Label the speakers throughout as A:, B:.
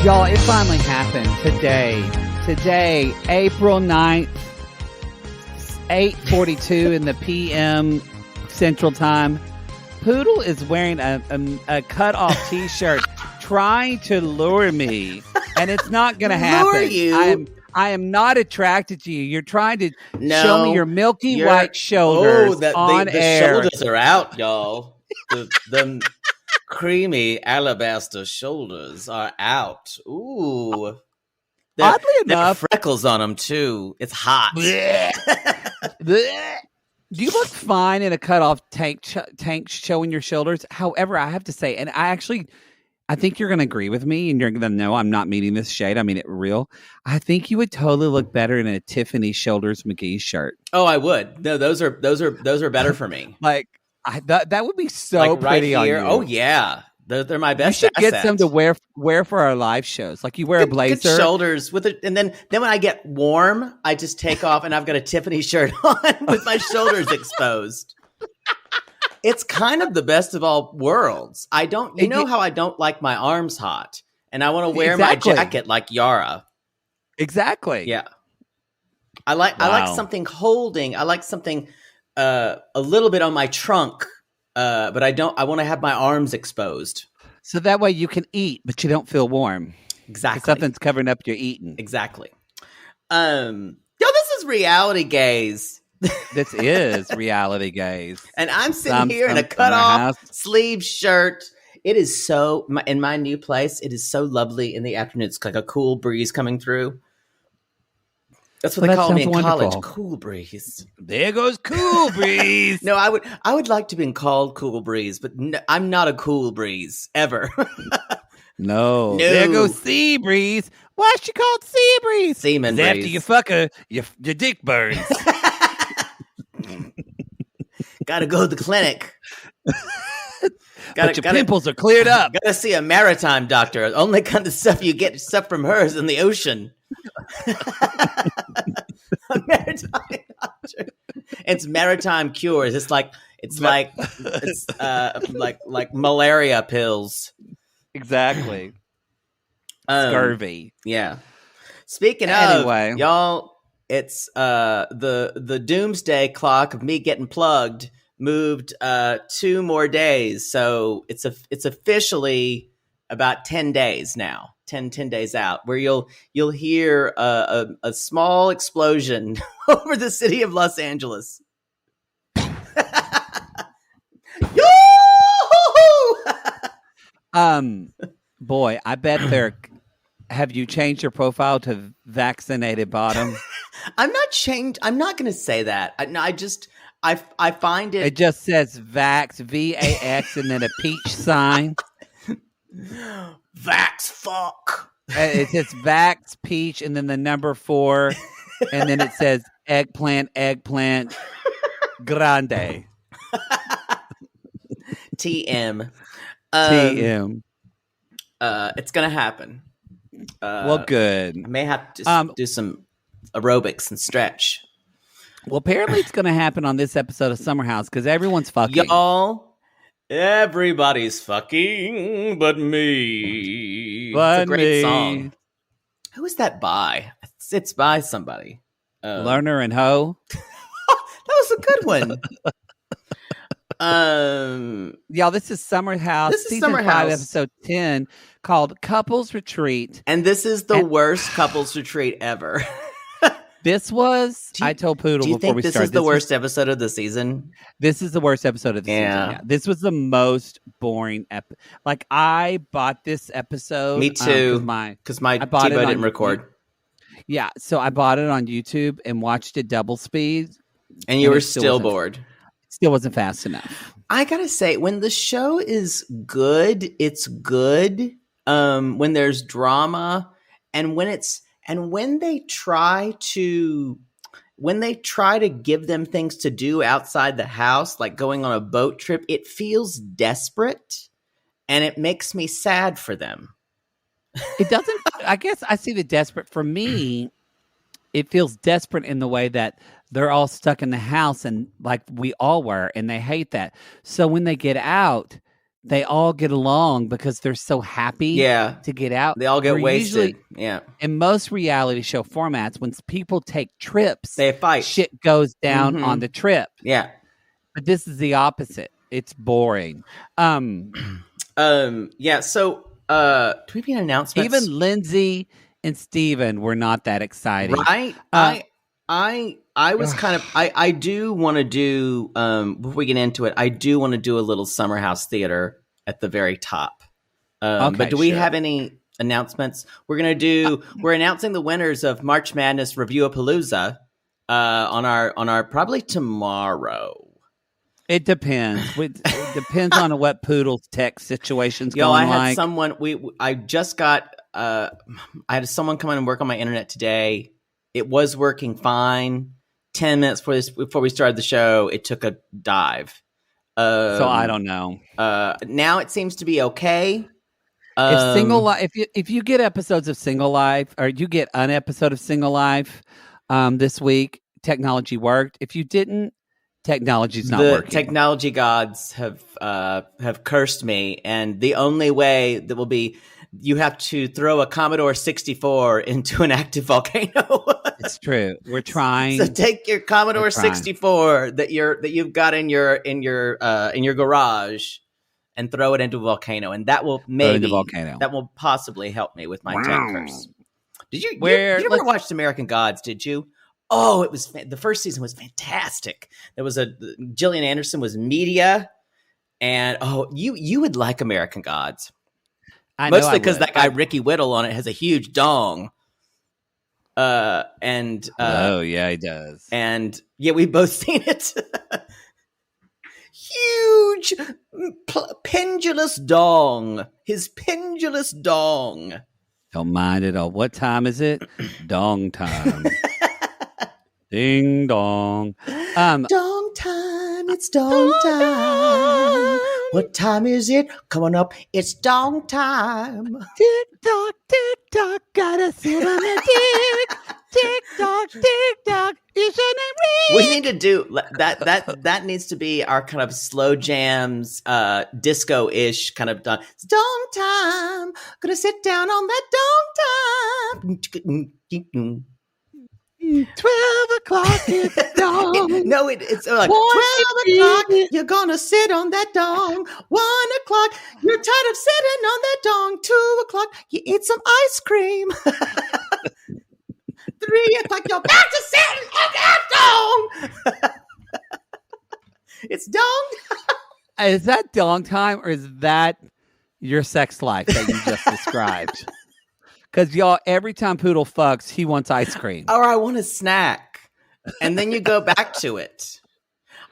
A: Y'all, it finally happened today. Today, April 9th, 8:42 in the p.m. Central Time. Poodle is wearing a cut-off T-shirt trying to lure me, and it's not going to happen.
B: Lure you?
A: I am not attracted to you. You're trying to show me your milky white shoulders on air.
B: The shoulders are out, y'all. The creamy alabaster shoulders are out. Ooh.
A: Oddly
B: there are
A: enough,
B: freckles on them, too. It's hot.
A: You look fine in a cutoff tank showing your shoulders. However, I have to say, and I think you're going to agree with me, and you're going to know I'm not meaning this shade. I mean it real. I think you would totally look better in a Tiffany Shoulders McGee shirt.
B: Oh, I would. No, those are better for me.
A: Like that would be so pretty
B: right here.
A: on you.
B: Oh yeah. They're my best.
A: You should get some to wear for our live shows. Like you wear a blazer,
B: good shoulders with it, and then when I get warm, I just take off and I've got a Tiffany shirt on with my shoulders exposed. It's kind of the best of all worlds. You know how I don't like my arms hot, and I want to wear my jacket like Yara.
A: Exactly.
B: Yeah. I like something holding. I like something a little bit on my trunk. But I want to have my arms exposed.
A: So that way you can eat, but you don't feel warm.
B: Exactly.
A: Something's covering up your eating.
B: Exactly. This is Reality Gaze.
A: This is Reality Gaze.
B: And I'm sitting here in a cut-off sleeve shirt. It is in my new place, it is so lovely in the afternoon. It's like a cool breeze coming through. That's what they call me in college. Cool breeze.
A: There goes cool breeze.
B: No, I would like to be called cool breeze, but no, I'm not a cool breeze ever.
A: No. There goes sea breeze. Why is she called sea breeze?
B: Seaman breeze.
A: After you fuck her, your dick burns.
B: Gotta go to the clinic.
A: But your pimples are cleared up.
B: Gotta see a maritime doctor. Only kind of stuff you get stuff from her is in the ocean. A maritime doctor. It's maritime cures. It's like malaria pills.
A: Exactly. Scurvy.
B: Yeah. Speaking of, y'all, it's the doomsday clock of me getting plugged moved 2 more days. So it's officially about 10 days now. 10 days out, where you'll hear a small explosion over the city of Los Angeles.
A: Boy, I bet have you changed your profile to vaccinated bottom?
B: I'm not going to say that. I find it.
A: It just says Vax, VAX, and then a peach sign.
B: Vax fuck.
A: It says Vax, peach, and then the number 4, and then it says eggplant, grande.
B: TM.
A: TM.
B: It's gonna happen.
A: Well, good.
B: I may have to do some aerobics and stretch.
A: Well, apparently it's gonna happen on this episode of Summer House because everyone's fucking.
B: Y'all. Everybody's fucking but me.
A: But
B: it's a great song. Who is that by? It's by somebody.
A: Lerner and Ho.
B: That was a good one.
A: Y'all, this is Summer House.
B: This is
A: season
B: Summer
A: 5,
B: House.
A: episode 10, called Couples Retreat.
B: And this is the worst couples retreat ever.
A: This was, I told Poodle before we started.
B: Do you think this is the worst episode of the season?
A: This is the worst episode of the season. Yeah. This was the most boring episode. Like, I bought this episode.
B: Me too. Because my TiVo didn't record.
A: Yeah, so I bought it on YouTube and watched it double speed.
B: And you were still bored.
A: Still wasn't fast enough.
B: I gotta say, when the show is good, it's good. When there's drama, and when they try to give them things to do outside the house, like going on a boat trip, it feels desperate, and it makes me sad for them.
A: It doesn't. I guess I see the desperate. For me, it feels desperate in the way that they're all stuck in the house, and like we all were, and they hate that. So when they get out, they all get along because they're so happy to get out.
B: They all get wasted. Yeah.
A: In most reality show formats, when people take trips,
B: they fight.
A: Shit goes down on the trip.
B: Yeah.
A: But this is the opposite. It's boring.
B: Yeah. So, do we have any announcements?
A: Even Lindsay and Steven were not that exciting.
B: Right? I was kind of I do want to do before we get into it, I do want to do a little Summer House Theater at the very top. But do we have any announcements? We're announcing the winners of March Madness Review-a-Palooza on our probably tomorrow.
A: It depends. It depends on what Poodle's tech situation's going
B: I had
A: like.
B: someone I just got I had someone come in and work on my internet today. It was working fine. 10 minutes before we started the show, it took a dive.
A: So I don't know.
B: Now it seems to be okay.
A: If you get episodes of Single Life, or you get an episode of Single Life this week, technology worked. If you didn't, technology's not working.
B: The technology gods have cursed me, and the only way that will be you have to throw a Commodore 64 into an active volcano.
A: It's true. We're trying.
B: So take your Commodore 64 that you've got in your garage and throw it into a volcano, and that will that will possibly help me with my tech curse. Did you never watched American Gods? Did you? Oh, it was the first season was fantastic. There was Gillian Anderson was media, and you would like American Gods. Mostly because that guy Ricky Whittle on it has a huge dong. Oh
A: yeah, he does.
B: And yeah, we've both seen it. Huge pendulous dong. His pendulous dong.
A: Don't mind it all. What time is it? Dong time. Ding dong.
B: Dong time. It's dong time. What time is it? Coming up. It's dong time.
A: Tick tock, gotta sit on a dick. Tick tock, is your name Rick?
B: We need to do that. That needs to be our kind of slow jams, disco-ish kind of dong. It's dong time. Gonna sit down on that dong time.
A: 12 o'clock is dong.
B: No, it's like 12 o'clock. You're gonna sit on that dong. 1 o'clock. You're tired of sitting on that dong. 2 o'clock. You eat some ice cream. 3 o'clock. You're back to sitting on that dong. It's dong.
A: Is that dong time, or is that your sex life that you just described? Because y'all, every time Poodle fucks, he wants ice cream.
B: Or I want a snack. And then you go back to it.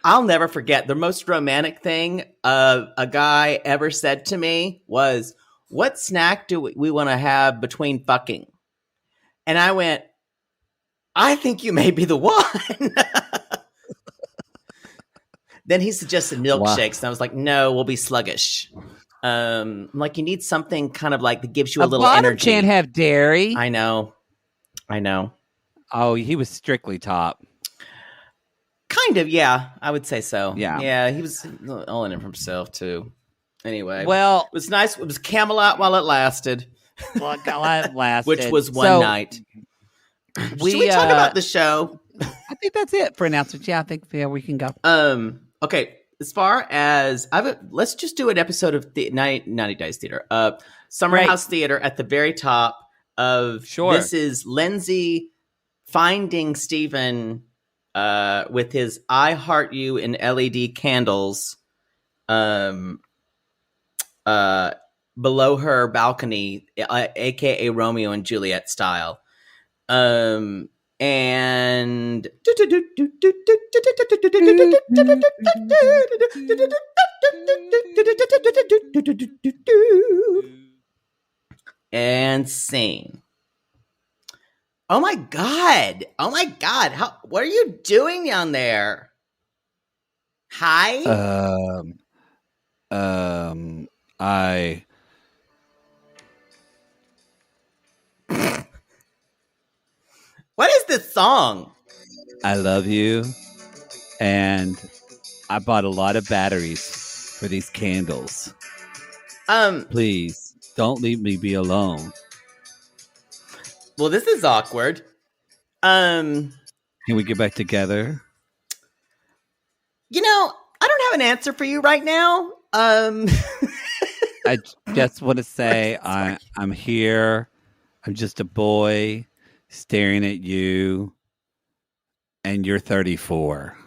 B: I'll never forget the most romantic thing a guy ever said to me was, what snack do we want to have between fucking? And I went, I think you may be the one. Then he suggested milkshakes. And I was like, no, we'll be sluggish. Like you need something kind of like that gives you a little energy.
A: Can't have dairy.
B: I know.
A: Oh, he was strictly top.
B: Kind of, yeah. I would say so.
A: Yeah,
B: he was all in it for himself too. Anyway,
A: well,
B: it was nice. It was Camelot while it lasted.
A: Which
B: was one night. Should we talk about the show?
A: I think that's it for announcements. Yeah, I think we can go.
B: Okay. As far as let's just do an episode of the 90 Days Theater. Summer House Theater at the very top of This is Lindsay finding Steven with his I Heart You in LED candles below her balcony, aka Romeo and Juliet style. And and scene. Oh my god! What are you doing down there? Hi. What is this song?
A: I love you, and I bought a lot of batteries for these candles. Please don't leave me be alone.
B: Well, this is awkward.
A: Can we get back together?
B: You know, I don't have an answer for you right now.
A: I just want to say I'm here. I'm just a boy staring at you, and you're 34.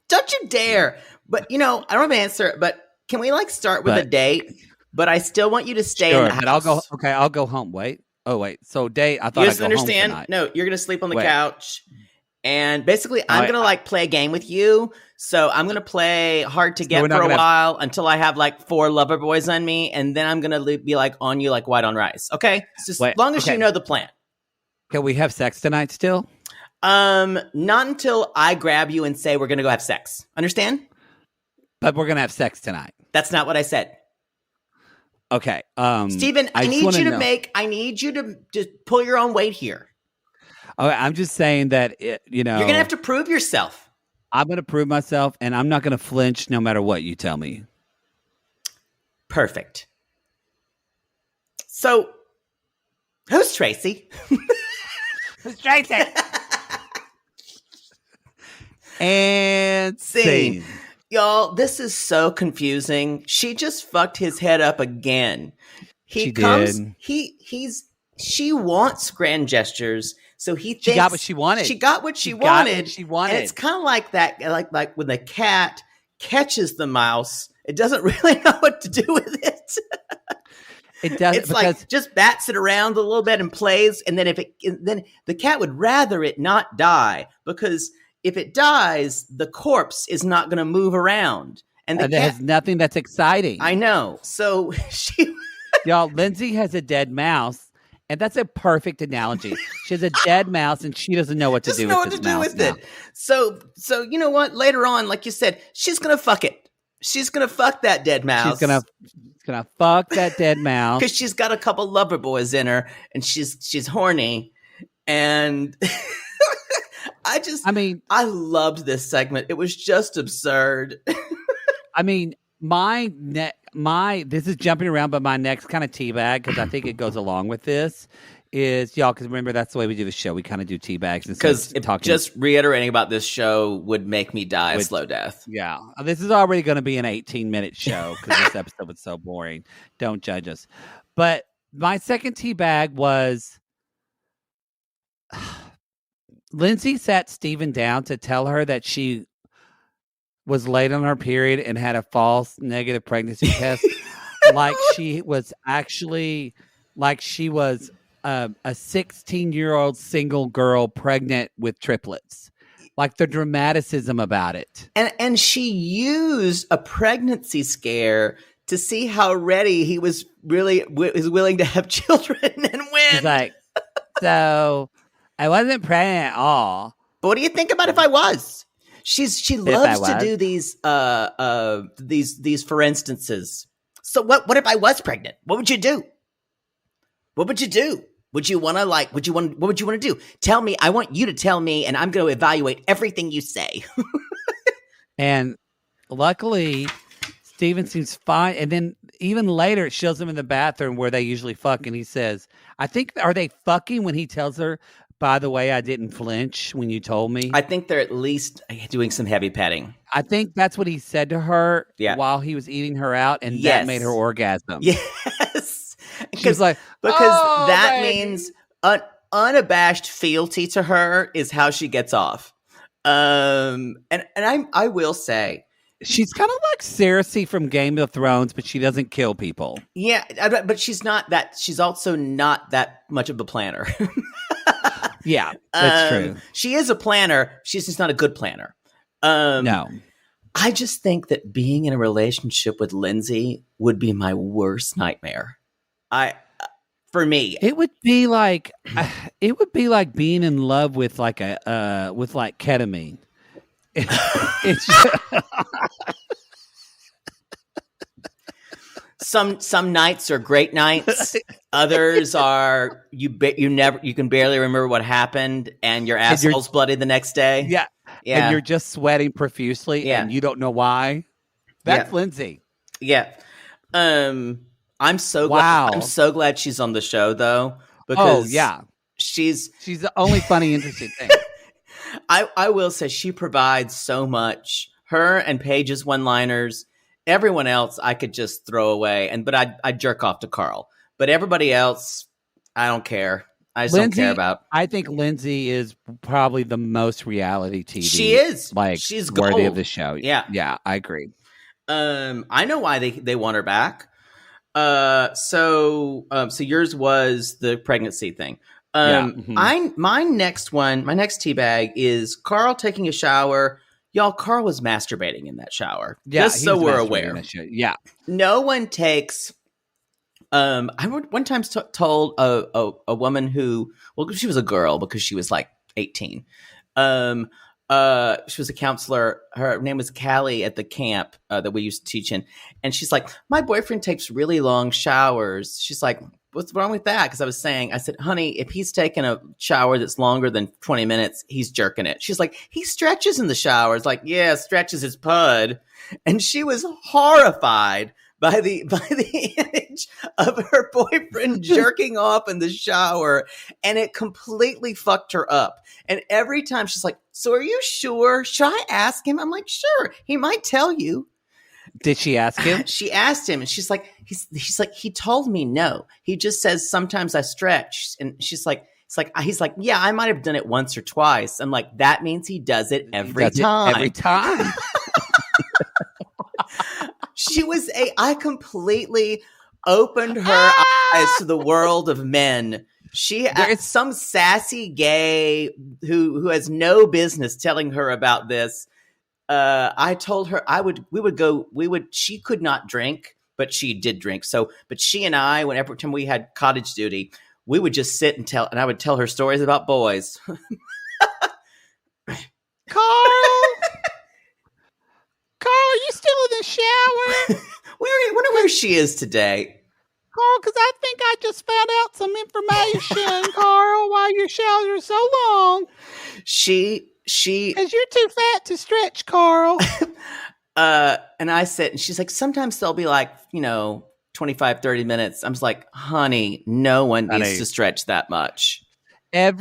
B: Don't you dare. But, you know, I don't have an answer, but can we start with a date? But I still want you to stay in the house.
A: I'll go home. Wait. Oh, wait. So date, I thought
B: you
A: I'd go
B: understand?
A: home tonight.
B: No, you're going to sleep on the couch. And basically, I'm going to play a game with you. So I'm going to play hard to get for a while until I have 4 lover boys on me. And then I'm going to be on you like white on rice. Okay? So as long as you know the plan.
A: Can we have sex tonight still?
B: Not until I grab you and say we're going to go have sex. Understand?
A: But we're going to have sex tonight.
B: That's not what I said.
A: Okay.
B: Steven, I need you to just pull your own weight here.
A: Okay, I'm just saying that, you're
B: going to have to prove yourself.
A: I'm going to prove myself, and I'm not going to flinch no matter what you tell me.
B: Perfect. So, who's Tracy?
A: Who's Tracy? And scene.
B: Y'all, this is so confusing. She just fucked his head up again. She wants grand gestures. So he thinks
A: she got what she wanted.
B: She got what she wanted. And it's kind of like that, like when the cat catches the mouse, it doesn't really know what to do with it.
A: It doesn't.
B: It's just bats it around a little bit and plays, and then then the cat would rather it not die, because if it dies, the corpse is not going to move around, and
A: it has nothing that's exciting.
B: I know. So
A: y'all, Lindsay has a dead mouse. And that's a perfect analogy. She has a dead mouse, and she doesn't know what to do with it.
B: So you know what? Later on, like you said, she's gonna fuck it. She's gonna fuck that dead mouse.
A: She's gonna fuck that dead mouse
B: because she's got a couple lover boys in her, and she's horny. And I loved this segment. It was just absurd.
A: I mean, this is jumping around, but my next kind of teabag, because I think it goes along with this, is y'all, because remember, that's the way we do the show. We kind of do teabags.
B: Because just reiterating about this show would make me die a slow death.
A: Yeah. This is already going to be an 18-minute show because this episode was so boring. Don't judge us. But my second teabag was Lindsay sat Steven down to tell her that she was late on her period and had a false negative pregnancy test. She was a 16-year-old single girl pregnant with triplets. Like the dramaticism about it.
B: And she used a pregnancy scare to see how ready he was willing to have children and when.
A: He's like, so I wasn't pregnant at all.
B: But what do you think about if I was? She loves to do these for instances. So what if I was pregnant? What would you do? What would you do? What would you want to do? Tell me. I want you to tell me, and I'm going to evaluate everything you say.
A: And luckily, Steven seems fine. And then even later, it shows him in the bathroom where they usually fuck, and he says, are they fucking when he tells her, by the way, I didn't flinch when you told me?
B: I think they're at least doing some heavy petting.
A: I think that's what he said to her while he was eating her out, and that made her orgasm.
B: Yes.
A: She's like,
B: because that means unabashed fealty to her is how she gets off. And I will say,
A: she's kind of like Cersei from Game of Thrones, but she doesn't kill people.
B: Yeah, but she's not that. She's also not that much of a planner.
A: Yeah, that's true.
B: She is a planner. She's just not a good planner.
A: No.
B: I just think that being in a relationship with Lindsay would be my worst nightmare. For me,
A: it would be like being in love with ketamine.
B: Some nights are great nights. Others are you can barely remember what happened, and your asshole's bloody the next day.
A: Yeah, and you're just sweating profusely, and you don't know why. That's Lindsay.
B: Yeah. I'm so
A: Wow.
B: glad. I'm so glad she's on the show though,
A: Oh
B: because
A: yeah,
B: she's
A: the only funny, interesting thing.
B: I will say she provides so much. Her and Paige's one-liners. Everyone else I could just throw away, but I'd jerk off to Carl. But everybody else, I don't care. I just don't care about.
A: I think Lindsay is probably the most reality TV.
B: She is
A: she's worthy of the show.
B: Yeah,
A: I agree.
B: I know why they want her back. So yours was the pregnancy thing. My next teabag is Carl taking a shower. Y'all, Carl was masturbating in that shower.
A: Yeah,
B: just so we're aware.
A: Yeah,
B: no one takes. I one time told a woman who, well, she was a girl because she was like 18. She was a counselor. Her name was Callie at the camp that we used to teach in. And she's like, my boyfriend takes really long showers. She's like, what's wrong with that? Because I said, honey, if he's taking a shower that's longer than 20 minutes, he's jerking it. She's like, he stretches in the shower. It's like, yeah, stretches his pud. And she was horrified by the image of her boyfriend jerking off in the shower, and it completely fucked her up. And every time she's like, so are you sure? Should I ask him? I'm like, sure. He might tell you.
A: Did she ask him?
B: She asked him, and she's like, he's like, he told me no. He just says sometimes I stretch. And he's like, yeah, I might have done it once or twice. I'm like, that means he does it every time.
A: Every time.
B: I completely opened her eyes to the world of men. It's some sassy gay who has no business telling her about this. I told her she could not drink, but she did drink. But she and I, whenever time we had cottage duty, we would just sit and I would tell her stories about boys.
A: Carl, are you still in the shower?
B: I wonder where she is today.
A: Carl, because I think I just found out some information, Carl, why your showers are so long. Because you're too fat to stretch, Carl.
B: And I said, and she's like, sometimes they'll be like, 25, 30 minutes. I'm just like, honey, no one needs to stretch that much.
A: I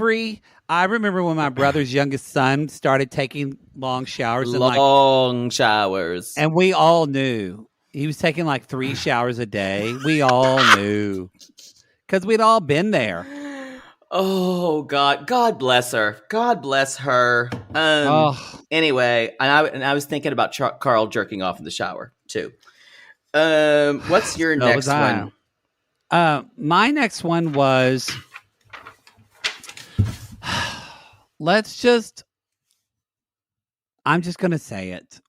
A: remember when my brother's youngest son started taking long showers.
B: Showers.
A: And we all knew. He was taking like 3 showers a day. We all knew. Because we'd all been there.
B: Oh, God. God bless her. God bless her. Anyway, and I was thinking about Carl jerking off in the shower, too. What's your next one?
A: My next one was... I'm just going to say it.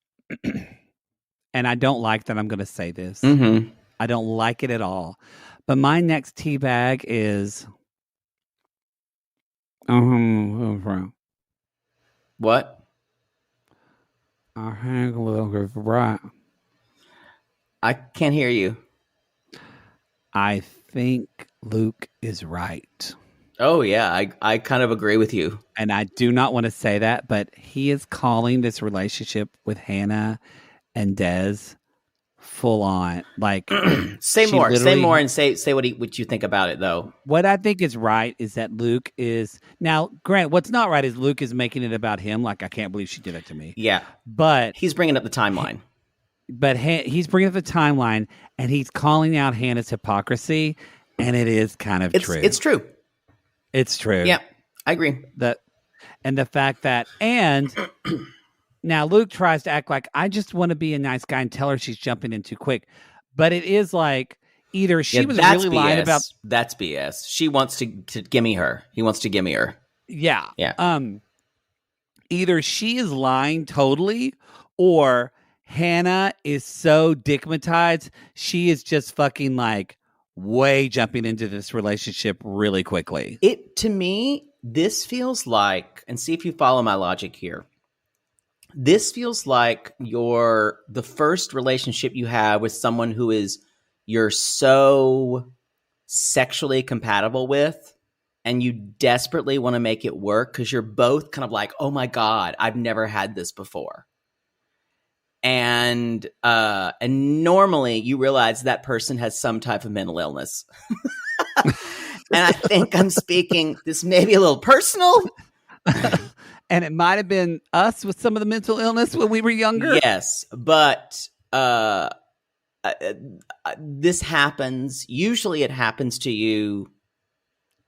A: And I don't like that I'm going to say this.
B: Mm-hmm.
A: I don't like it at all. But my next tea bag is...
B: What? I can't hear you.
A: I think Luke is right.
B: Oh, yeah. I kind of agree with you.
A: And I do not want to say that, but he is calling this relationship with Hannah and Des full on. Like,
B: say more, and say what you think about it, though.
A: What I think is right is that Luke is now. Grant, what's not right is Luke is making it about him. Like, I can't believe she did it to me.
B: Yeah,
A: but
B: he's bringing up the timeline.
A: But he's bringing up the timeline, and he's calling out Hannah's hypocrisy, and it is kind of true.
B: It's true.
A: It's true.
B: Yeah, I agree.
A: And the fact that now Luke tries to act like, I just want to be a nice guy and tell her she's jumping in too quick. But it is like either she was really lying about...
B: That's BS. She wants to gimme her. He wants to gimme her.
A: Yeah.
B: Yeah.
A: Either she is lying totally, or Hannah is so dickmatized, she is just fucking like way jumping into this relationship really quickly.
B: To me, this feels like, and see if you follow my logic here. This feels like the first relationship you have with someone who you're so sexually compatible with, and you desperately want to make it work because you're both kind of like, oh my God, I've never had this before. and normally you realize that person has some type of mental illness. And I think I'm speaking, this may be a little personal.
A: And it might have been us with some of the mental illness when we were younger.
B: Yes, but this happens. Usually it happens to you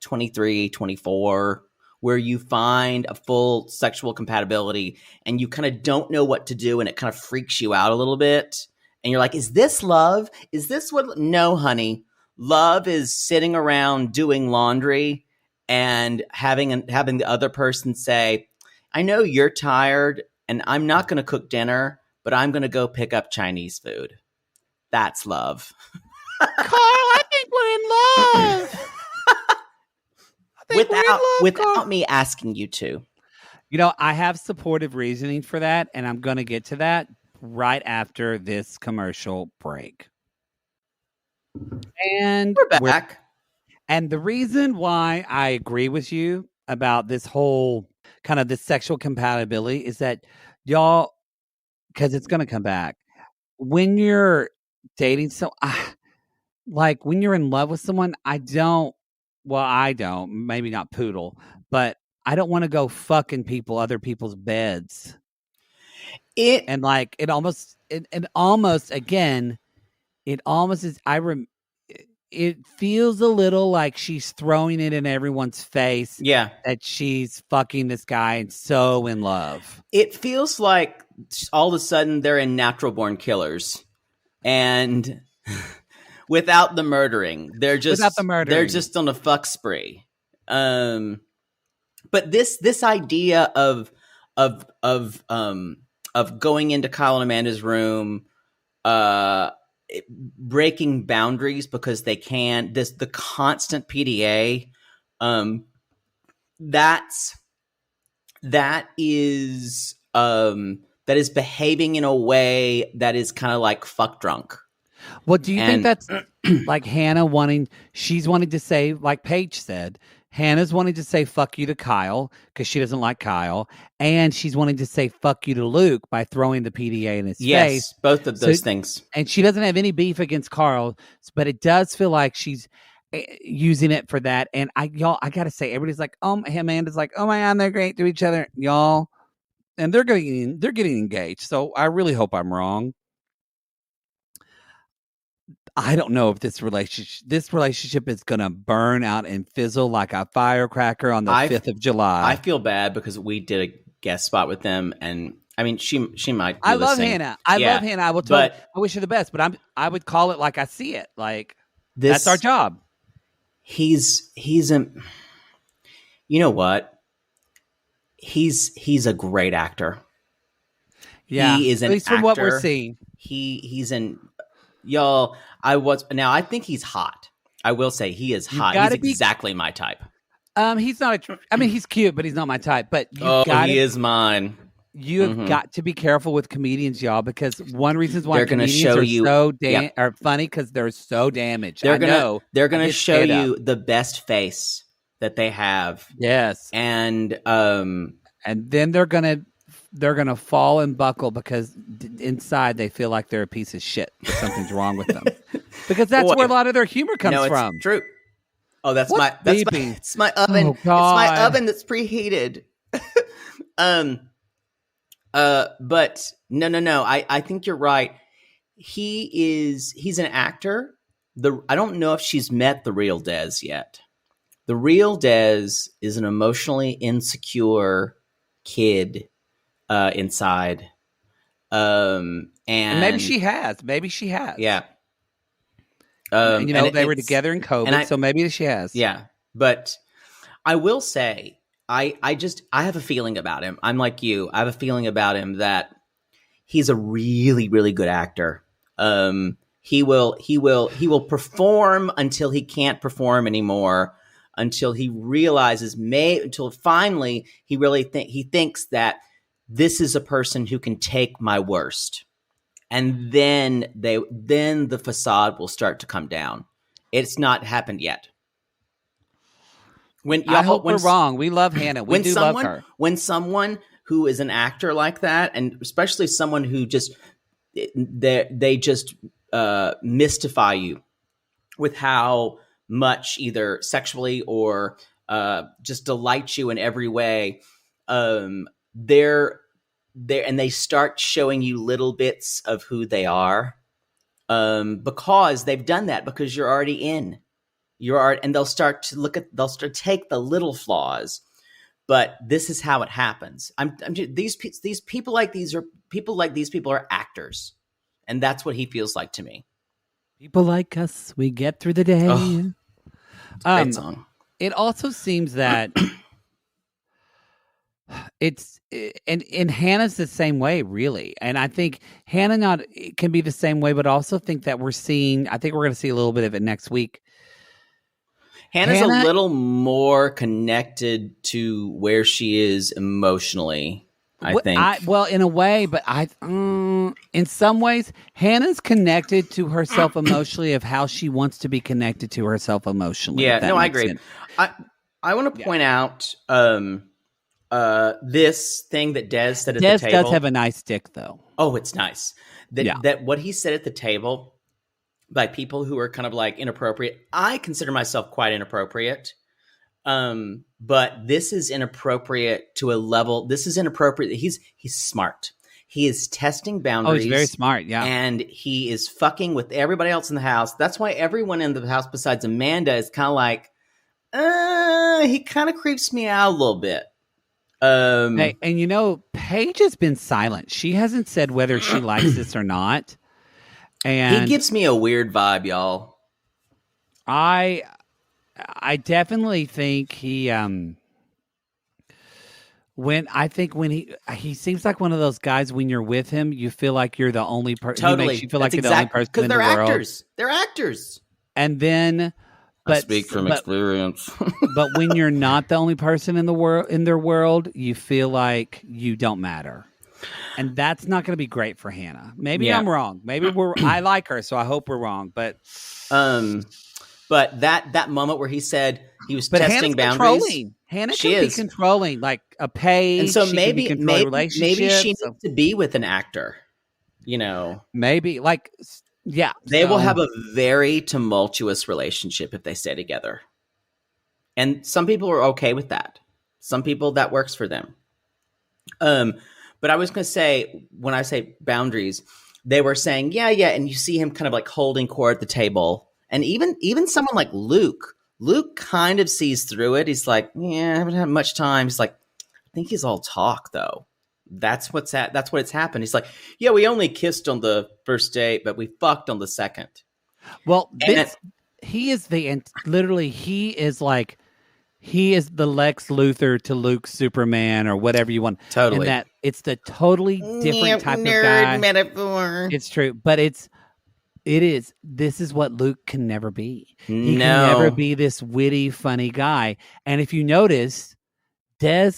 B: 23, 24, where you find a full sexual compatibility and you kind of don't know what to do, and it kind of freaks you out a little bit. And you're like, is this love? Is this what? No, honey. Love is sitting around doing laundry and having the other person say, I know you're tired and I'm not going to cook dinner, but I'm going to go pick up Chinese food. That's love.
A: Carl, I think we're in love.
B: Without me asking you to.
A: You know, I have supportive reasoning for that, and I'm going to get to that right after this commercial break. And
B: we're back.
A: And the reason why I agree with you about this whole kind of this sexual compatibility is that y'all, because it's going to come back, when you're dating, like when you're in love with someone, I don't, maybe not poodle, but I don't want to go fucking other people's beds. It almost is. It feels a little like she's throwing it in everyone's face.
B: Yeah,
A: that she's fucking this guy and so in love.
B: It feels like all of a sudden they're in Natural Born Killers, and without the murdering, they're just on a fuck spree. But this idea of going into Kyle and Amanda's room, breaking boundaries because they can. The constant PDA, that is behaving in a way that is kind of like fuck drunk.
A: Well, do you think that's like Hannah she's wanting to say, like Paige said, Hannah's wanting to say fuck you to Kyle because she doesn't like Kyle, and she's wanting to say fuck you to Luke by throwing the PDA in his face.
B: Yes, both of those things.
A: And she doesn't have any beef against Carl, but it does feel like she's using it for that. And I gotta say, everybody's like, Amanda's like, oh my God, they're great to each other, y'all, and they're getting engaged. So I really hope I'm wrong. I don't know if this relationship is going to burn out and fizzle like a firecracker on the 5th of July.
B: I feel bad because we did a guest spot with them, and I mean, she might.
A: I love Hannah. I love Hannah. I will tell her, I wish her the best, but I would call it like I see it. Like that's our job.
B: He's you know what? He's a great actor.
A: Yeah,
B: he is an
A: at least
B: actor.
A: From what we're seeing.
B: He's in. Y'all, I think he's hot. I will say he is hot. He's exactly my type.
A: He's not. He's cute, but he's not my type. But
B: he is mine.
A: You have got to be careful with comedians, y'all, because one reason why comedians are funny because they're so damaged.
B: They're gonna show you the best face that they have.
A: Yes,
B: and
A: then they're gonna fall and buckle because inside they feel like they're a piece of shit. Something's wrong with them because that's where a lot of their humor comes from.
B: True. Oh, it's my oven.
A: Oh,
B: it's my oven that's preheated. But no. I think you're right. He's an actor. I don't know if she's met the real Des yet. The real Des is an emotionally insecure kid. Inside, and
A: maybe she has.
B: Yeah,
A: they were together in COVID, so maybe she has.
B: Yeah, but I will say, I have a feeling about him. I'm like you. I have a feeling about him that he's a really, really good actor. He will perform until he can't perform anymore. Until he realizes, until finally he really thinks that. This is a person who can take my worst, and then the facade will start to come down. It's not happened yet.
A: I hope we're wrong. We love Hannah. We do love her.
B: When someone who is an actor like that, and especially someone who just they just mystify you with how much either sexually or just delight you in every way. They're there, and they start showing you little bits of who they are, because they've done that, because you're already in. And they'll start to take the little flaws, but this is how it happens. These people like these people are actors, and that's what he feels like to me.
A: People like us, we get through the day.
B: Oh, great song.
A: It also seems that and Hannah's the same way, really. And I think Hannah can be the same way, but also think that I think we're going to see a little bit of it next week.
B: Hannah's a little more connected to where she is emotionally, I think.
A: Well, in a way, but in some ways, Hannah's connected to herself emotionally of how she wants to be connected to herself emotionally.
B: Yeah, no, I agree.
A: Sense.
B: I want to point out this thing that Des said at the table.
A: Des does have a nice dick, though.
B: Oh, it's nice. That what he said at the table by people who are kind of like inappropriate. I consider myself quite inappropriate. But this is inappropriate to a level. This is inappropriate. He's smart. He is testing boundaries.
A: Oh, he's very smart, yeah.
B: And he is fucking with everybody else in the house. That's why everyone in the house besides Amanda is kind of like, he kind of creeps me out a little bit.
A: Hey, and Paige has been silent. She hasn't said whether she likes this or not. And
B: he gives me a weird vibe, y'all.
A: I definitely think he he seems like one of those guys, when you're with him, you feel like you're the only person.
B: Totally.
A: He makes you feel like you're the only person in the
B: world.
A: Actors.
B: They're actors.
A: And then
B: I speak from experience.
A: But when you're not the only person in their world, you feel like you don't matter. And that's not going to be great for Hannah. Maybe I'm wrong. Maybe I like her, so I hope we're wrong. But
B: that moment where he said he was testing
A: Hannah's
B: boundaries.
A: Controlling. Hannah can be controlling, like a Paige.
B: And so
A: maybe
B: she needs to be with an actor.
A: Maybe
B: they will have a very tumultuous relationship if they stay together. And some people are okay with that. Some people, that works for them. But I was going to say, when I say boundaries, they were saying, yeah. And you see him kind of like holding court at the table. And even someone like Luke kind of sees through it. He's like, yeah, I haven't had much time. He's like, I think he's all talk though. That's what's happened. He's like, yeah, we only kissed on the first date, but we fucked on the second.
A: Well, he is the Lex Luthor to Luke's Superman, or whatever you want.
B: Totally.
A: And that it's the totally different type of guy.
B: Metaphor.
A: It's true, but this is what Luke can never be. He can never be this witty, funny guy. And if you notice, Des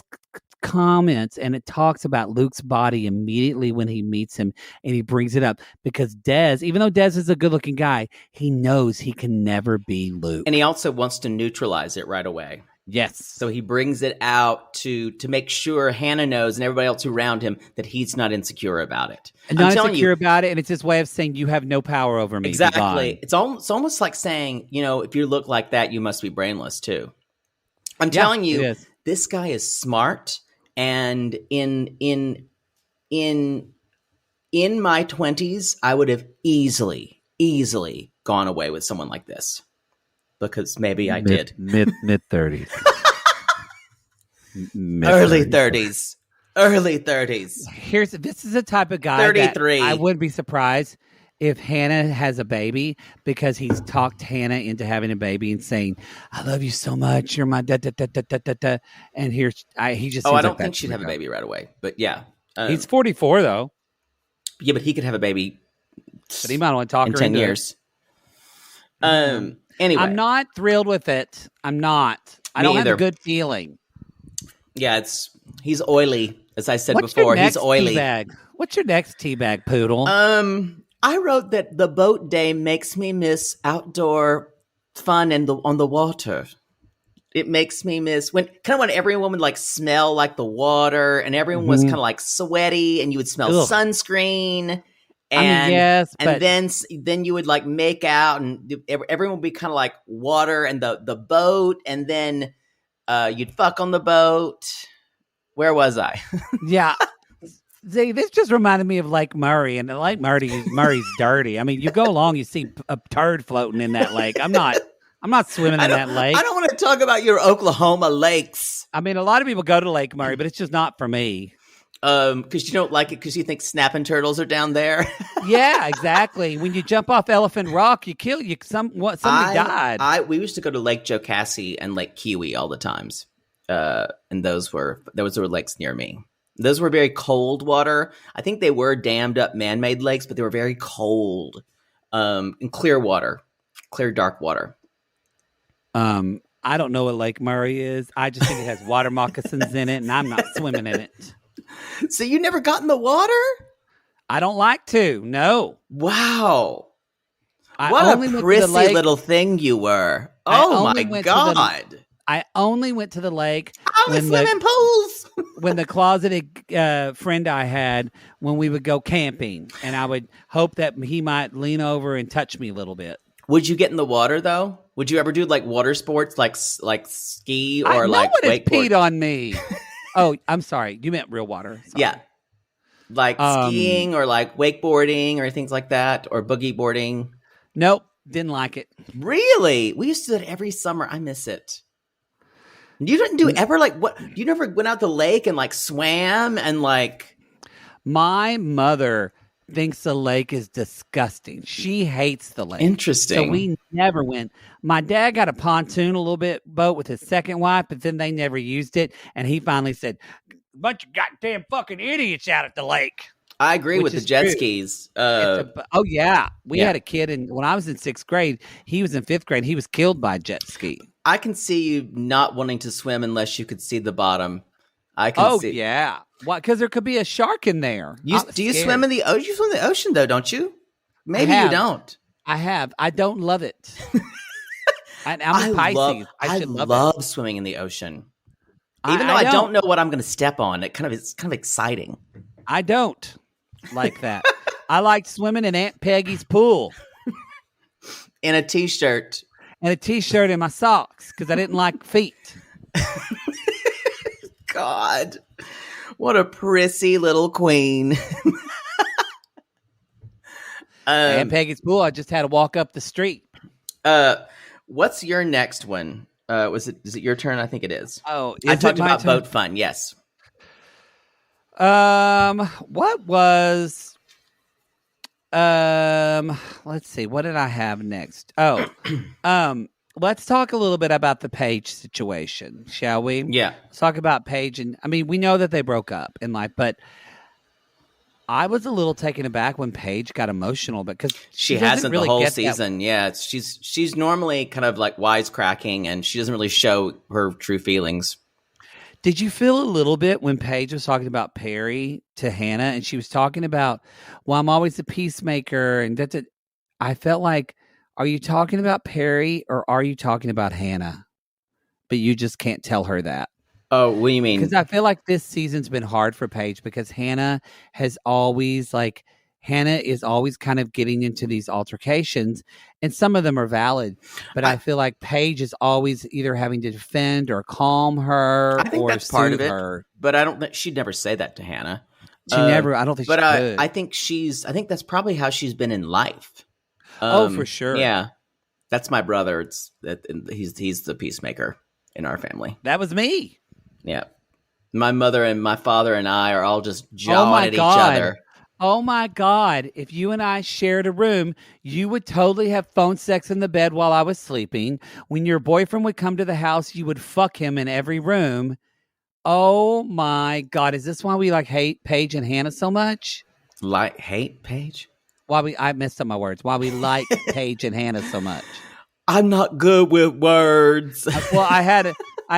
A: comments and it talks about Luke's body immediately when he meets him, and he brings it up because even though Des is a good-looking guy, he knows he can never be Luke. And
B: he also wants to neutralize it right away.
A: Yes.
B: So he brings it out to make sure Hannah knows and everybody else around him that he's not insecure about it.
A: And not insecure about it, and it's his way of saying, you have no power over me.
B: Exactly. It's almost like saying, if you look like that, you must be brainless too. I'm telling you, this guy is smart, and in my 20s, I would have easily gone away with someone like this. Because maybe I did.
A: Mid 30s.
B: Early 30s.
A: This is the type of guy
B: 33.
A: That I wouldn't be surprised if Hannah has a baby, because he's talked Hannah into having a baby and saying, I love you so much. You're my da da da da da da da. And he just.
B: I don't think she'd have a baby right away. But yeah.
A: He's 44 though.
B: Yeah, but he could have a baby.
A: But he might want to talk
B: in
A: her
B: 10 years. Anyway.
A: I'm not thrilled with it. I'm not. I don't have a good feeling.
B: Yeah, he's oily. As I said before, he's oily.
A: What's your next teabag, Poodle?
B: I wrote that the boat day makes me miss outdoor fun on the water. It makes me miss when everyone would like smell like the water, and everyone was kind of like sweaty, and you would smell sunscreen.
A: Yes, but
B: then you would like make out, and everyone would be kind of like water and the boat, and then you'd fuck on the boat. Where was I?
A: Yeah. See, this just reminded me of Lake Murray, and Lake Murray's dirty. I mean, you go along, you see a turd floating in that lake. I'm not swimming in that lake.
B: I don't want to talk about your Oklahoma lakes.
A: I mean, a lot of people go to Lake Murray, but it's just not for me.
B: Because you don't like it because you think snapping turtles are down there.
A: Yeah, exactly. When you jump off Elephant Rock, somebody died.
B: We used to go to Lake Jocassee and Lake Kiwi all the times, and those were lakes near me. Those were very cold water. I think they were dammed up man-made lakes, but they were very cold, and clear water, clear dark water.
A: I don't know what Lake Murray is. I just think it has water moccasins in it, and I'm not swimming in it.
B: So you never got in the water?
A: I don't like to. No.
B: Wow. What a prissy little thing you were. Oh my God.
A: I only went to the lake.
B: Only swimming pools.
A: When the closeted friend I had, when we would go camping, and I would hope that he might lean over and touch me a little bit.
B: Would you get in the water though? Would you ever do like water sports, like ski or like
A: wakeboard? No one has peed on me. Oh, I'm sorry. You meant real water. Sorry.
B: Yeah. Like skiing or like wakeboarding or things like that, or boogie boarding.
A: Nope. Didn't like it.
B: Really? We used to do it every summer. I miss it. You didn't do ever like what? You never went out the lake and like swam and like.
A: My mother thinks the lake is disgusting. She hates the lake.
B: Interesting.
A: So we never went. My dad got a pontoon, a little bit boat with his second wife, but then they never used it. And he finally said, "Bunch of goddamn fucking idiots out at the lake."
B: I agree with the jet skis.
A: Oh yeah, we had a kid, and when I was in 6th grade, he was in 5th grade. He was killed by a jet ski.
B: I can see you not wanting to swim unless you could see the bottom.
A: Yeah. Why? Because there could be a shark in there.
B: Do you swim in the ocean? You swim in the ocean, though, don't you? Maybe you don't.
A: I have. I don't love it. I'm a Pisces. I
B: love swimming in the ocean. Even though I don't know what I'm going to step on, it's kind of exciting.
A: I don't like that. I like swimming in Aunt Peggy's pool.
B: In a t-shirt.
A: And a t-shirt and my socks, because I didn't like feet.
B: God, what a prissy little queen.
A: Aunt Peggy's pool, I just had to walk up the street.
B: What's your next one? Is it your turn? I think it is.
A: Oh,
B: I talked about boat fun. Yes.
A: What was? Let's see. What did I have next? Oh, let's talk a little bit about the Paige situation, shall we?
B: Yeah.
A: Let's talk about Paige, and I mean, we know that they broke up in life, but I was a little taken aback when Paige got emotional because
B: she hasn't really the whole season. Yeah, she's normally kind of like wisecracking, and she doesn't really show her true feelings.
A: Did you feel a little bit when Paige was talking about Perry to Hannah, and she was talking about, well, I'm always the peacemaker, and that's it. I felt like, are you talking about Perry or are you talking about Hannah? But you just can't tell her that.
B: Oh, what do you mean?
A: Because I feel like this season's been hard for Paige because Hannah is always kind of getting into these altercations, and some of them are valid. But I feel like Paige is always either having to defend or calm her.
B: I think
A: or
B: that's part of it.
A: Her.
B: But I don't think she'd never say that to Hannah.
A: She never. I don't think. But she could.
B: I think that's probably how she's been in life.
A: For sure.
B: Yeah, that's my brother. He's the peacemaker in our family.
A: That was me.
B: Yeah, my mother and my father and I are all just jawing at each other.
A: Oh my God. If you and I shared a room, you would totally have phone sex in the bed while I was sleeping. When your boyfriend would come to the house, you would fuck him in every room. Oh my God. Is this why we hate Paige and Hannah so much?
B: Hate Paige?
A: I messed up my words. Why we like Paige and Hannah so much.
B: I'm not good with words.
A: Well, I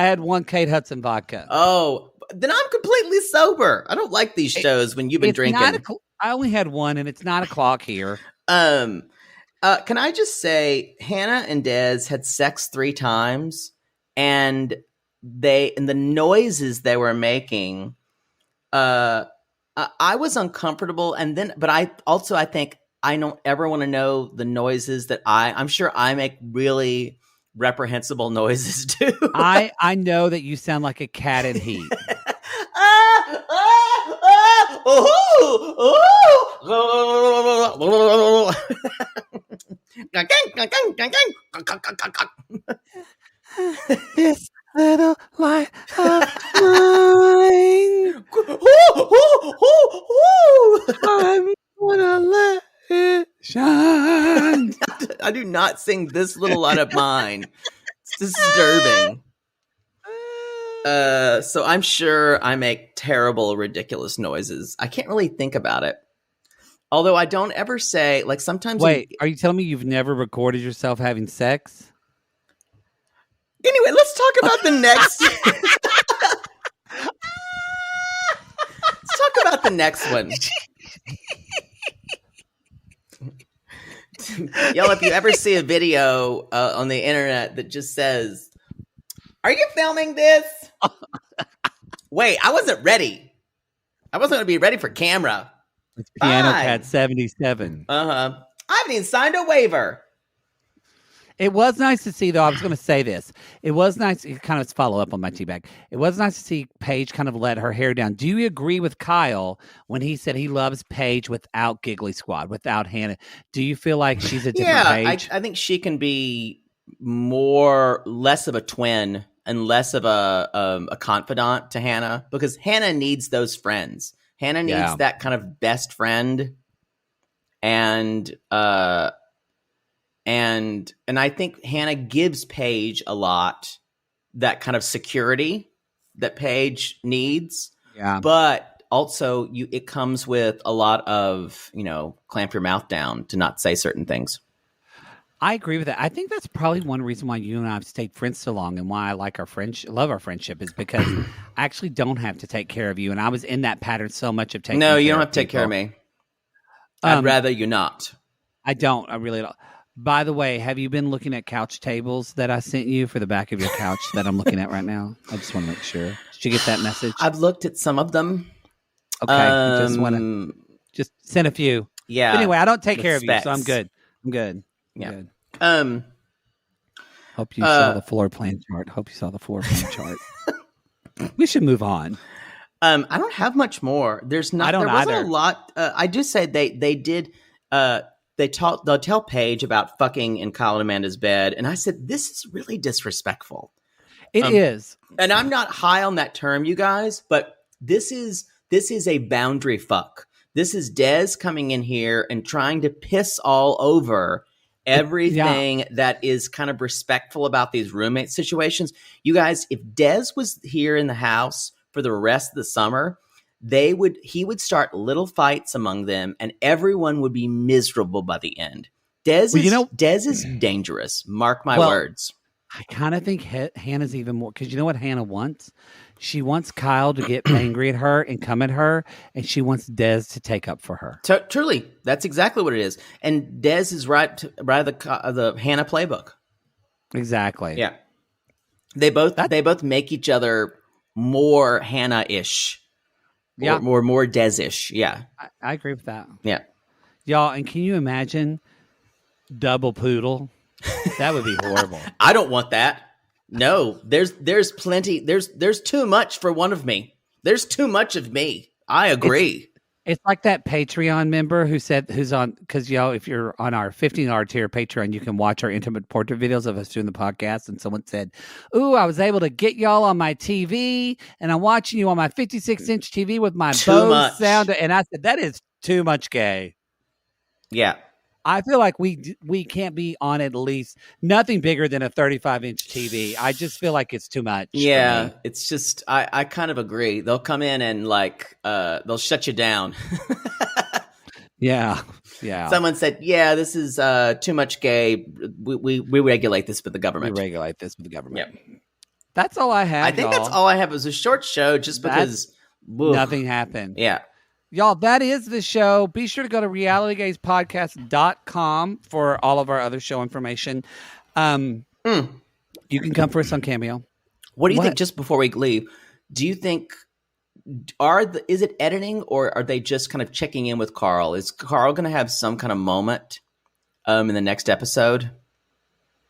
A: had one Kate Hudson vodka.
B: Oh, then I'm completely sober. I don't like these shows when you've been drinking.
A: I only had one, and it's 9:00 here.
B: Can I just say, Hannah and Des had sex 3 times, and the noises they were making, I was uncomfortable, but I think I don't ever want to know the noises that I'm sure I make really reprehensible noises too.
A: I know that you sound like a cat in heat. This little light of mine, I'm gonna let it shine.
B: I do not sing This Little Light of Mine. It's disturbing. So I'm sure I make terrible, ridiculous noises. I can't really think about it. Although I don't ever say, like, sometimes...
A: Wait, are you telling me you've never recorded yourself having sex?
B: Anyway, let's talk about the next... Let's talk about the next one. Y'all, if you ever see a video on the internet that just says, "Are you filming this?" Wait, I wasn't ready. I wasn't going to be ready for camera.
A: It's Piano Cat 77.
B: I haven't even signed a waiver.
A: It was nice to see, though. I was going to say this. It was nice. It kind of follow up on my teabag. It was nice to see Paige kind of let her hair down. Do you agree with Kyle when he said he loves Paige without Giggly Squad, without Hannah? Do you feel like she's a different Paige?
B: I think she can be less of a twin and less of a confidant to Hannah, because Hannah needs those friends. Hannah needs that kind of best friend, and I think Hannah gives Paige a lot, that kind of security that Paige needs. Yeah, but also it comes with a lot of, clamp your mouth down to not say certain things.
A: I agree with that. I think that's probably one reason why you and I have stayed friends so long, and why I like love our friendship, is because I actually don't have to take care of you. And I was in that pattern so much of taking care of
B: No, you don't have to take care of me. I'd rather you not.
A: I don't. I really don't. By the way, have you been looking at couch tables that I sent you for the back of your couch that I'm looking at right now? I just want to make sure. Did you get that message?
B: I've looked at some of them.
A: Okay. Just send a few.
B: Yeah.
A: But anyway, I don't take care of you, so I'm good. Yeah.
B: Good.
A: Hope you saw the floor plan chart. We should move on.
B: I don't have much more. There's not. There wasn't a lot. I do say they did. They'll tell Paige about fucking in Kyle and Amanda's bed, and I said, this is really disrespectful.
A: It is,
B: and I'm not high on that term, you guys, but this is a boundary fuck. This is Des coming in here and trying to piss all over everything that is kind of respectful about these roommate situations. You guys, if Des was here in the house for the rest of the summer, he would start little fights among them, and everyone would be miserable by the end. Des is dangerous. Mark my words.
A: I kind of think Hannah's even more, because you know what Hannah wants? She wants Kyle to get angry at her and come at her, and she wants Des to take up for her.
B: Truly, that's exactly what it is. And Des is right the Hannah playbook.
A: Exactly.
B: Yeah, they both make each other more Hannah-ish.
A: Yeah,
B: more Des-ish. Yeah,
A: I agree with that.
B: Yeah,
A: y'all. And can you imagine double poodle? That would be horrible.
B: I don't want that. No, there's plenty. There's too much for one of me. There's too much of me. I agree.
A: It's like that Patreon member who's on, because y'all, if you're on our $15 tier Patreon, you can watch our intimate portrait videos of us doing the podcast. And someone said, "Ooh, I was able to get y'all on my TV, and I'm watching you on my 56-inch TV with my Bose sound." And I said, that is too much gay.
B: Yeah.
A: I feel like we can't be on at least nothing bigger than a 35-inch TV. I just feel like it's too much.
B: Yeah, it's just I kind of agree. They'll come in and they'll shut you down.
A: Yeah.
B: Someone said, "Yeah, this is too much gay. We regulate this with the government.
A: Yep. That's all I have.
B: I think that's all I have. It was a short show, just because
A: nothing happened.
B: Yeah.
A: Y'all, that is the show. Be sure to go to realitygazepodcast.com for all of our other show information. You can come for us on Cameo.
B: What do you think, just before we leave, do you think is it editing, or are they just kind of checking in with Carl? Is Carl going to have some kind of moment in the next episode?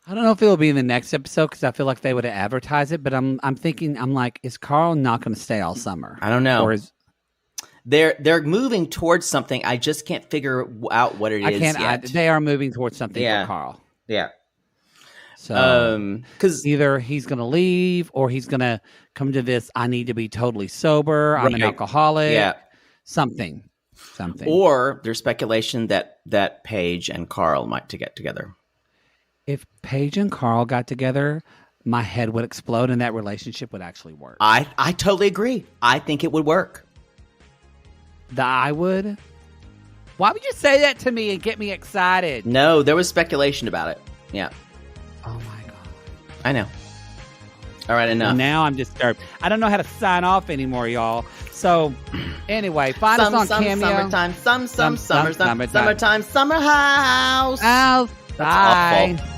A: I don't know if it will be in the next episode because I feel like they would have advertised it. But I'm thinking, I'm like, is Carl not going to stay all summer?
B: I don't know.
A: Or is
B: they're moving towards something? I just can't figure out what it is yet.
A: They are moving towards something for Carl.
B: Yeah.
A: So, because either he's going to leave or he's going to come to this. I need to be totally sober. I'm an alcoholic.
B: Yeah.
A: Something.
B: Or there's speculation that Paige and Carl might get together.
A: If Paige and Carl got together, my head would explode and that relationship would actually work.
B: I totally agree. I think it would work.
A: I would? Why would you say that to me and get me excited?
B: No, there was speculation about it. Yeah.
A: Oh my God.
B: I know. All right, enough.
A: Well, now I'm disturbed. I don't know how to sign off anymore, y'all. So, anyway, find us on Cameo.
B: Summertime, summertime, summer house.
A: Bye.
B: Awful.